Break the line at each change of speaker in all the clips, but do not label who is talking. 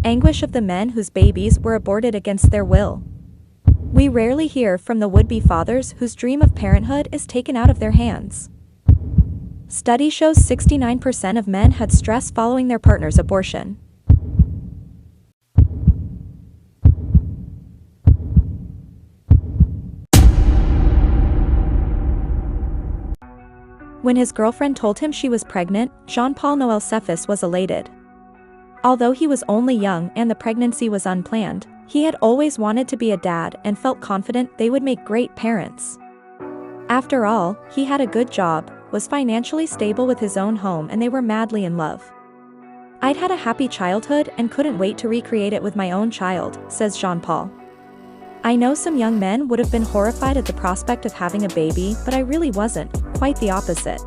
Anguish of the men whose babies were aborted against their will. We rarely hear from the would-be fathers whose dream of parenthood is taken out of their hands. Study shows 69% of men had stress following their partner's abortion. When his girlfriend told him she was pregnant, Jean-Paul Noel-Cephise was elated. Although he was only young and the pregnancy was unplanned, he had always wanted to be a dad and felt confident they would make great parents. After all, he had a good job, was financially stable with his own home, and they were madly in love. "I'd had a happy childhood and couldn't wait to recreate it with my own child," says Jean-Paul. "I know some young men would have been horrified at the prospect of having a baby, but I really wasn't, quite the opposite."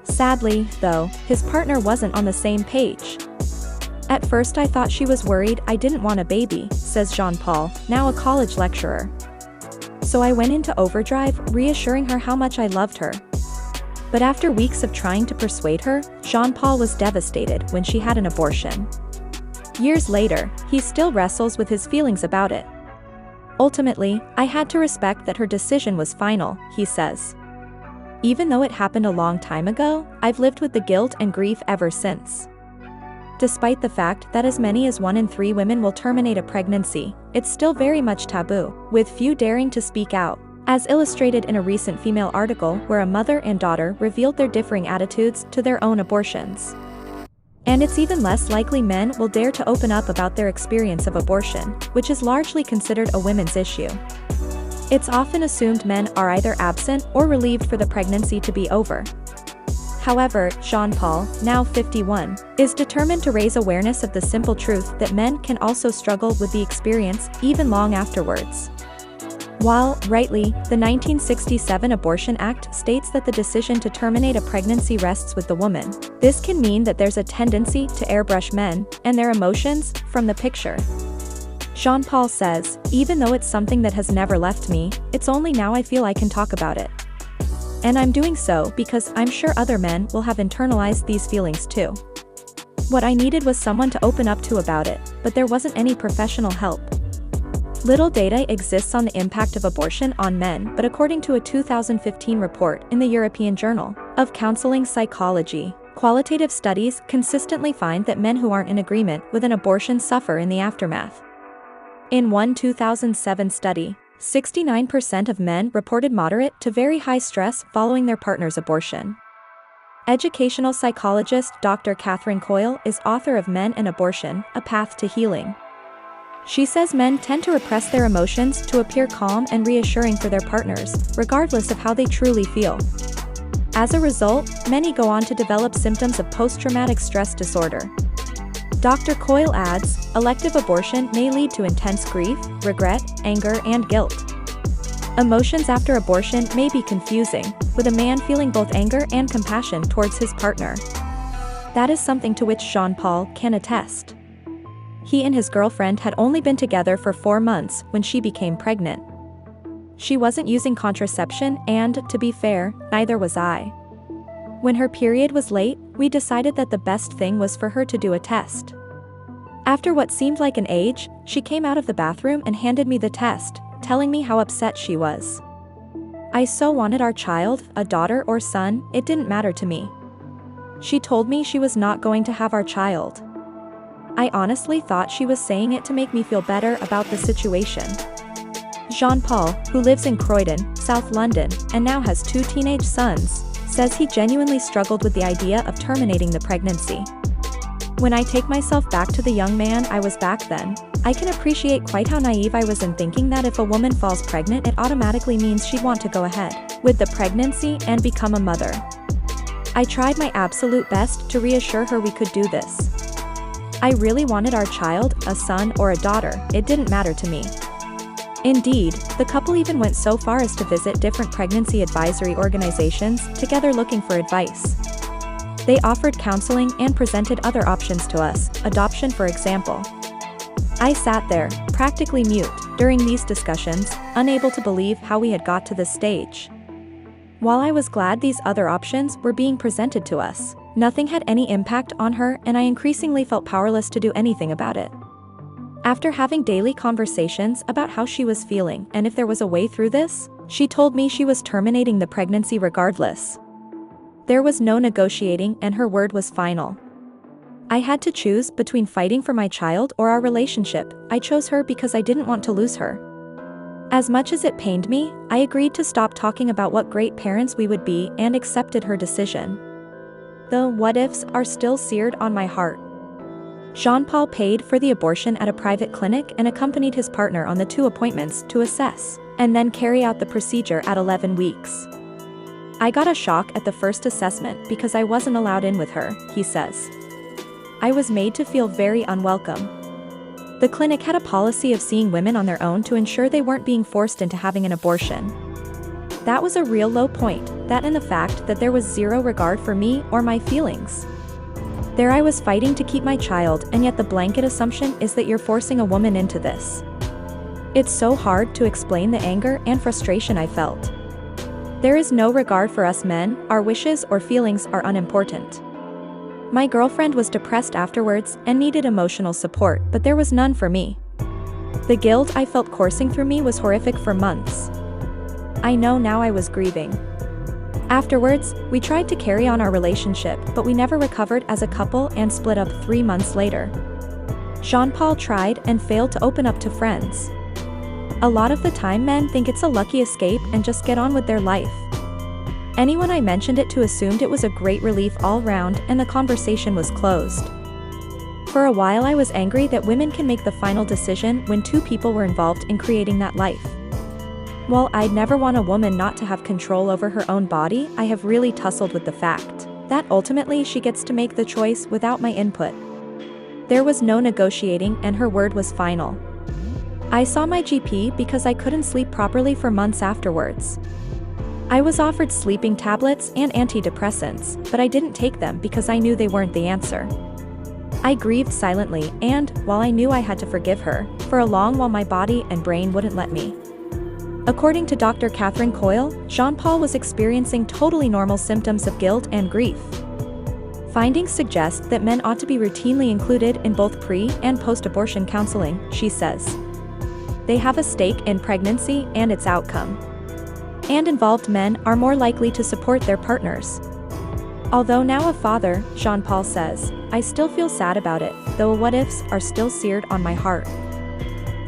Sadly, though, his partner wasn't on the same page. "At first I thought she was worried I didn't want a baby," says Jean-Paul, now a college lecturer. "So I went into overdrive, reassuring her how much I loved her. But after weeks of trying to persuade her, Jean-Paul was devastated when she had an abortion. Years later, he still wrestles with his feelings about it. Ultimately, I had to respect that her decision was final," he says. "Even though it happened a long time ago, I've lived with the guilt and grief ever since." Despite the fact that as many as 1 in 3 women will terminate a pregnancy, it's still very much taboo, with few daring to speak out, as illustrated in a recent female article where a mother and daughter revealed their differing attitudes to their own abortions. And it's even less likely men will dare to open up about their experience of abortion, which is largely considered a women's issue. It's often assumed men are either absent or relieved for the pregnancy to be over. However, Jean-Paul, now 51, is determined to raise awareness of the simple truth that men can also struggle with the experience even long afterwards. While, rightly, the 1967 Abortion Act states that the decision to terminate a pregnancy rests with the woman, this can mean that there's a tendency to airbrush men and their emotions from the picture. Jean-Paul says, "Even though it's something that has never left me, it's only now I feel I can talk about it. And I'm doing so because I'm sure other men will have internalized these feelings too. What I needed was someone to open up to about it, but there wasn't any professional help." Little data exists on the impact of abortion on men, but according to a 2015 report in the European Journal of Counseling Psychology, qualitative studies consistently find that men who aren't in agreement with an abortion suffer in the aftermath. In one 2007 study, 69% of men reported moderate to very high stress following their partner's abortion. Educational psychologist Dr. Catherine Coyle is author of Men and Abortion: A Path to Healing. She says men tend to repress their emotions to appear calm and reassuring for their partners, regardless of how they truly feel. As a result, many go on to develop symptoms of post-traumatic stress disorder. Dr. Coyle adds, elective abortion may lead to intense grief, regret, anger, and guilt. Emotions after abortion may be confusing, with a man feeling both anger and compassion towards his partner. That is something to which Jean-Paul can attest. He and his girlfriend had only been together for 4 months when she became pregnant. She wasn't using contraception and, to be fair, neither was I. When her period was late, we decided that the best thing was for her to do a test. After what seemed like an age, she came out of the bathroom and handed me the test, telling me how upset she was. I so wanted our child, a daughter or son, it didn't matter to me. She told me she was not going to have our child. I honestly thought she was saying it to make me feel better about the situation. Jean-Paul, who lives in Croydon, South London, and now has 2 teenage sons, says he genuinely struggled with the idea of terminating the pregnancy. "When I take myself back to the young man I was back then, I can appreciate quite how naive I was in thinking that if a woman falls pregnant it automatically means she'd want to go ahead with the pregnancy and become a mother. I tried my absolute best to reassure her we could do this. I really wanted our child, a son or a daughter, it didn't matter to me." Indeed, the couple even went so far as to visit different pregnancy advisory organizations, together looking for advice. They offered counseling and presented other options to us, adoption for example. I sat there, practically mute, during these discussions, unable to believe how we had got to this stage. While I was glad these other options were being presented to us, nothing had any impact on her and I increasingly felt powerless to do anything about it. After having daily conversations about how she was feeling and if there was a way through this, she told me she was terminating the pregnancy regardless. There was no negotiating and her word was final. I had to choose between fighting for my child or our relationship. I chose her because I didn't want to lose her. As much as it pained me, I agreed to stop talking about what great parents we would be and accepted her decision. The what-ifs are still seared on my heart. Jean-Paul paid for the abortion at a private clinic and accompanied his partner on the 2 appointments to assess and then carry out the procedure at 11 weeks. I got a shock at the first assessment because I wasn't allowed in with her, he says. I was made to feel very unwelcome. The clinic had a policy of seeing women on their own to ensure they weren't being forced into having an abortion. That was a real low point, that and the fact that there was zero regard for me or my feelings. There I was fighting to keep my child, and yet the blanket assumption is that you're forcing a woman into this. It's so hard to explain the anger and frustration I felt. There is no regard for us men, our wishes or feelings are unimportant. My girlfriend was depressed afterwards and needed emotional support, but there was none for me. The guilt I felt coursing through me was horrific for months. I know now I was grieving. Afterwards, we tried to carry on our relationship, but we never recovered as a couple and split up 3 months later. Jean-Paul tried and failed to open up to friends. A lot of the time men think it's a lucky escape and just get on with their life. Anyone I mentioned it to assumed it was a great relief all round and the conversation was closed. For a while I was angry that women can make the final decision when 2 people were involved in creating that life. While I'd never want a woman not to have control over her own body, I have really tussled with the fact that ultimately she gets to make the choice without my input. There was no negotiating and her word was final. I saw my GP because I couldn't sleep properly for months afterwards. I was offered sleeping tablets and antidepressants, but I didn't take them because I knew they weren't the answer. I grieved silently and, while I knew I had to forgive her, for a long while my body and brain wouldn't let me. According to Dr. Catherine Coyle, Jean-Paul was experiencing totally normal symptoms of guilt and grief. Findings suggest that men ought to be routinely included in both pre- and post-abortion counseling, she says. They have a stake in pregnancy and its outcome. And involved men are more likely to support their partners. Although now a father, Jean-Paul says, I still feel sad about it, though what-ifs are still seared on my heart.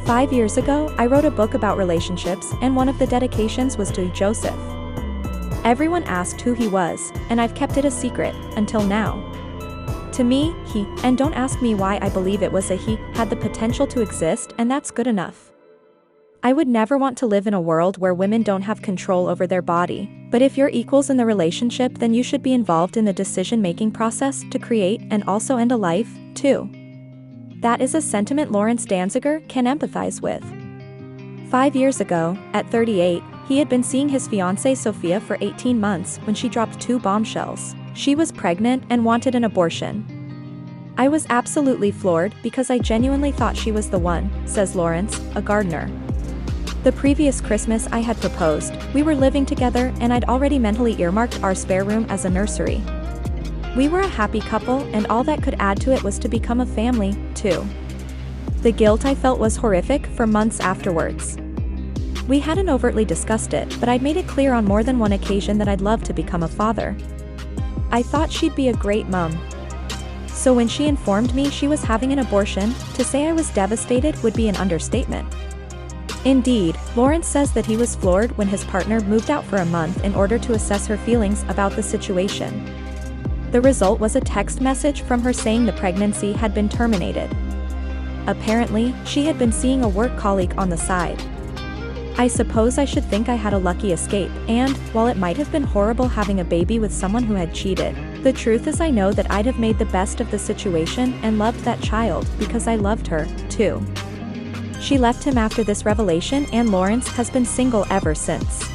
5 years ago, I wrote a book about relationships and one of the dedications was to Joseph. Everyone asked who he was, and I've kept it a secret, until now. To me, he, and don't ask me why I believe it was a he, had the potential to exist and that's good enough. I would never want to live in a world where women don't have control over their body, but if you're equals in the relationship then you should be involved in the decision-making process to create and also end a life, too. That is a sentiment Lawrence Danziger can empathize with. 5 years ago, at 38, he had been seeing his fiancée Sophia for 18 months when she dropped 2 bombshells. She was pregnant and wanted an abortion. I was absolutely floored because I genuinely thought she was the one, says Lawrence, a gardener. The previous Christmas I had proposed, we were living together and I'd already mentally earmarked our spare room as a nursery. We were a happy couple and all that could add to it was to become a family, too. The guilt I felt was horrific for months afterwards. We hadn't overtly discussed it, but I'd made it clear on more than one occasion that I'd love to become a father. I thought she'd be a great mom. So when she informed me she was having an abortion, to say I was devastated would be an understatement. Indeed, Lawrence says that he was floored when his partner moved out for a month in order to assess her feelings about the situation. The result was a text message from her saying the pregnancy had been terminated. Apparently, she had been seeing a work colleague on the side. I suppose I should think I had a lucky escape, and, while it might have been horrible having a baby with someone who had cheated, the truth is I know that I'd have made the best of the situation and loved that child because I loved her, too. She left him after this revelation and Lawrence has been single ever since.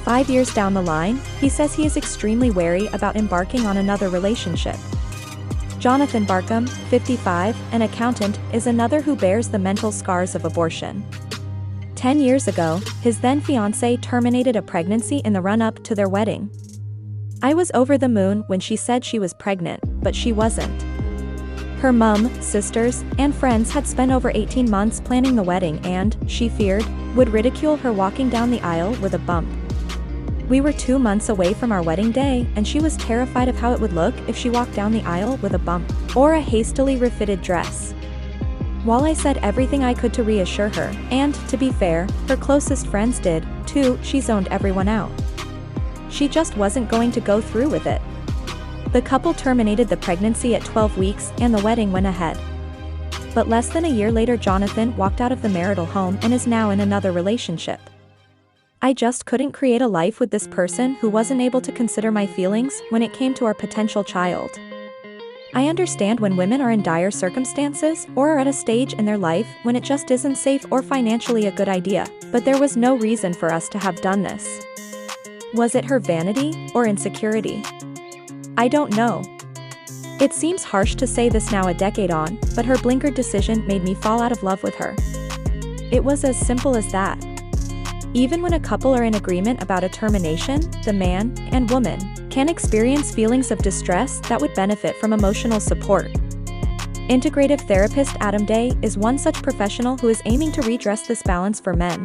5 years down the line, he says he is extremely wary about embarking on another relationship. Jonathan Barkham, 55, an accountant, is another who bears the mental scars of abortion. 10 years ago, his then-fiancée terminated a pregnancy in the run-up to their wedding. I was over the moon when she said she was pregnant, but she wasn't. Her mom, sisters, and friends had spent over 18 months planning the wedding and, she feared, would ridicule her walking down the aisle with a bump. We were 2 months away from our wedding day, and she was terrified of how it would look if she walked down the aisle with a bump or a hastily refitted dress. While I said everything I could to reassure her, and, to be fair, her closest friends did, too, she zoned everyone out. She just wasn't going to go through with it. The couple terminated the pregnancy at 12 weeks, and the wedding went ahead. But less than a year later, Jonathan walked out of the marital home and is now in another relationship. I just couldn't create a life with this person who wasn't able to consider my feelings when it came to our potential child. I understand when women are in dire circumstances or are at a stage in their life when it just isn't safe or financially a good idea, but there was no reason for us to have done this. Was it her vanity or insecurity? I don't know. It seems harsh to say this now a decade on, but her blinkered decision made me fall out of love with her. It was as simple as that. Even when a couple are in agreement about a termination, the man and woman can experience feelings of distress that would benefit from emotional support. Integrative therapist Adam Day is one such professional who is aiming to redress this balance for men.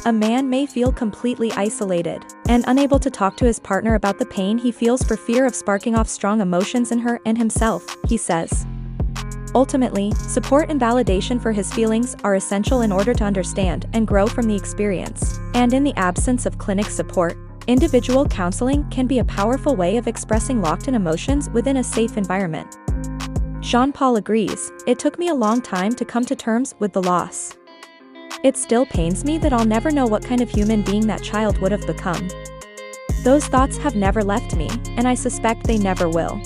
A man may feel completely isolated and unable to talk to his partner about the pain he feels for fear of sparking off strong emotions in her and himself, he says. Ultimately, support and validation for his feelings are essential in order to understand and grow from the experience. And in the absence of clinic support, individual counseling can be a powerful way of expressing locked-in emotions within a safe environment. Jean-Paul agrees, it took me a long time to come to terms with the loss. It still pains me that I'll never know what kind of human being that child would have become. Those thoughts have never left me, and I suspect they never will.